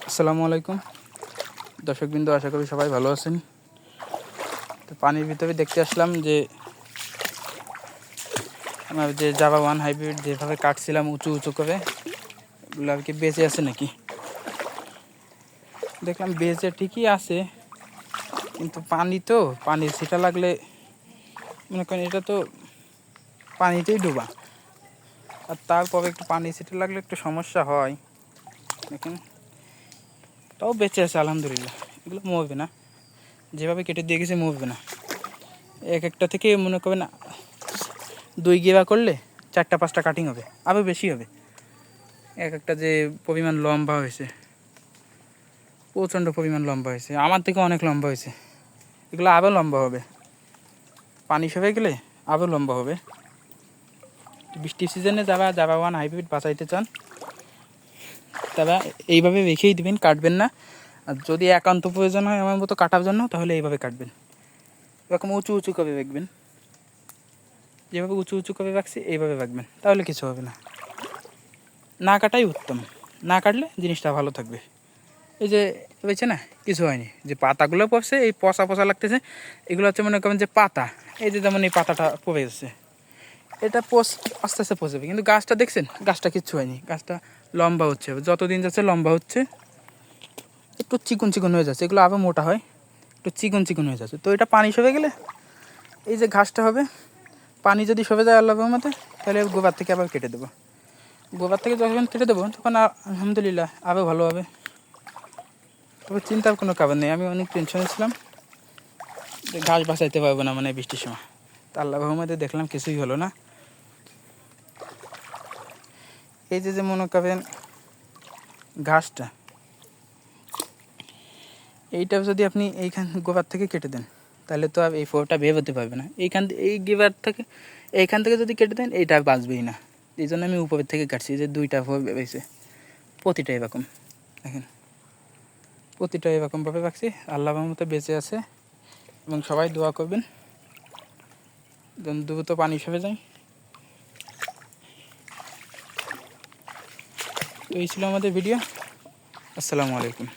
আসসালামু আলাইকুম দর্শকবৃন্দ, আশা করি সবাই ভালো আছেন। তো পানির ভিতরে দেখতে আসলাম যে আমার যে জাভা 1 হাইব্রিড যেভাবে কাটছিলাম উঁচু উঁচু করে, এগুলো আর কি বেঁচে আছে নাকি। দেখলাম বেঁচে ঠিকই আছে, কিন্তু পানির ছিটা লাগলে মনে করেন এটা তো পানিতেই ডুবা, আর তারপরে একটু পানি ছিটা লাগলে একটু সমস্যা হয়। দেখেন তাও বেঁচে আছে আলহামদুলিল্লাহ। এগুলো মরবে না, যেভাবে কেটে দিয়ে গেছে মরবে না। এক একটা থেকে মনে করবেন 2 গিরা করলে 4-5টা কাটিং হবে, আরও বেশি হবে। এক একটা যে পরিমাণ লম্বা হয়েছে, প্রচণ্ড পরিমাণ লম্বা হয়েছে, আমার থেকে অনেক লম্বা হয়েছে। এগুলো আরও লম্বা হবে, পানি সরে গেলে আরও লম্বা হবে। বৃষ্টির সিজনে যারা জাভা 1 হাইব্রিড বাঁচাইতে চান তারা এইভাবে রেখেই দেবেন, কাটবেন না। আর যদি একান্ত প্রয়োজন হয় আমার মতো কাটার জন্য, তাহলে এইভাবে কাটবেন। এরকম উঁচু উঁচু করে রাখবেন, যেভাবে উঁচু উঁচু করে রাখছি এইভাবে রাখবেন, তাহলে কিছু হবে না। না কাটাই উত্তম, না কাটলে জিনিসটা ভালো থাকবে। এই যে রয়েছে না, কিছু হয়নি। যে পাতাগুলো পড়ছে, এই পচা পচা লাগতেছে, এগুলো হচ্ছে মনে করেন যে পাতা। এই যে যেমন এই পাতাটা পড়ে যাচ্ছে, এটা আস্তে আস্তে পচবে, কিন্তু গাছটা দেখছেন, গাছটা কিচ্ছু হয়নি। গাছটা লম্বা হচ্ছে, যতদিন যাচ্ছে লম্বা হচ্ছে, একটু চিকন চিকন হয়ে যাচ্ছে। এগুলো আবার মোটা হয়, একটু চিকন চিকন হয়ে যাচ্ছে। তো এটা পানি সরে গেলে এই যে ঘাসটা হবে, পানি যদি সরে যায় আল্লাহর রহমতে, তাহলে গোবর থেকে আবার কেটে দেবো। গোবর থেকে যখন কেটে দেবো তখন আলহামদুলিল্লাহ আরও ভালো হবে। তবে চিন্তার কোনো কারণ নেই। আমি অনেক টেনশনে ছিলাম যে ঘাস বাঁচাইতে পারবো না মানে বৃষ্টির সময়, তা আল্লাহর রহমতে দেখলাম কিছুই হলো না। এই যে মনে করেন ঘাসটা, এইটা যদি আপনি এইখান গোবর থেকে কেটে দেন, তাহলে তো আর এই ফোরটা বের হতে পারবে না। এই গোবর থেকে এইখান থেকে যদি কেটে দেন, এইটা বাঁচবেই না। এই জন্য আমি উপরের থেকে কাটছি, যে 2টা ফোর বেরোইছে, প্রতিটা এরকম। দেখেন প্রতিটা এরকমভাবে রাখছি, আল্লাহর রহমতে বেঁচে আছে। এবং সবাই দোয়া করবেন যেন দ্রুত পানি সরে যায়। তো এই ছিল আমাদের ভিডিও। আসসালামু আলাইকুম।